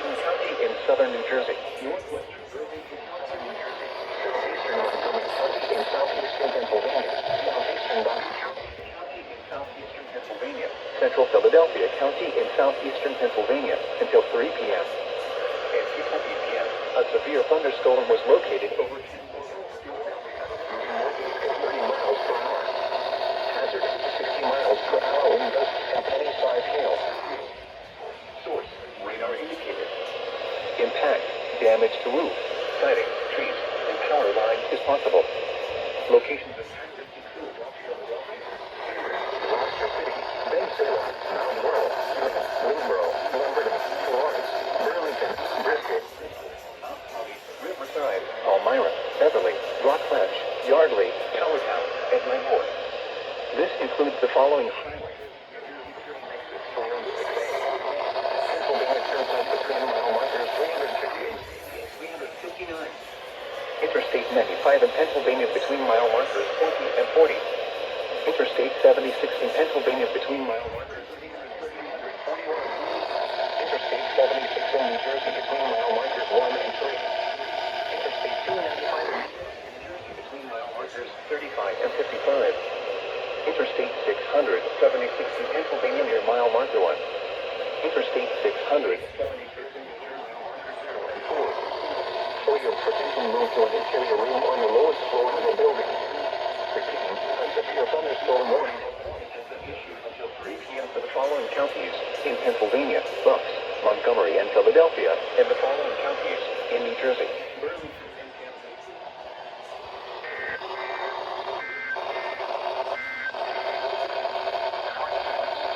Franklin County in southern New Jersey. Northwestern Burlington County, New Jersey. Southeastern Montgomery County in southeastern Pennsylvania. Southeastern Bucks County in southeastern Pennsylvania. Central Philadelphia County in southeastern Pennsylvania until 3 p.m. At 2:20 p.m., a severe thunderstorm was located over 10 miles. Moving northeast at 30 miles per hour. Hazard 60 miles per hour wind gusts and penny size hail. Source, radar indicated. Impact, damage to roof, siding, trees, and power lines is possible. Locations of hazards include Gloucester City, Bensalem, Mount Laurel, Wilbur, Lumberton, Florence, Burlington, Bristol, Riverside, Palmyra, Beverly, Rockledge, Yardley, Allentown, and Langford. This includes the following highways. Pennsylvania Turnpike between mile markers 358 and 359. Interstate 95 in Pennsylvania between mile markers 40 and 40. Interstate 76 in Pennsylvania between mile markers 341. Interstate 76 in New Jersey between mile markers 1 and 3. Interstate 295 in New Jersey between mile markers 35 and 55. Interstate 676 in Pennsylvania near mile marker 1. Interstate 676 in New Jersey mile marker 0 and 4. For your protection, move to an interior room on the lowest floor of the building. Repeating, a severe thunderstorm warning has been issued until 3 p.m. for the following counties in Pennsylvania, Bucks, Montgomery, and Philadelphia, and the following counties in New Jersey: Burlington,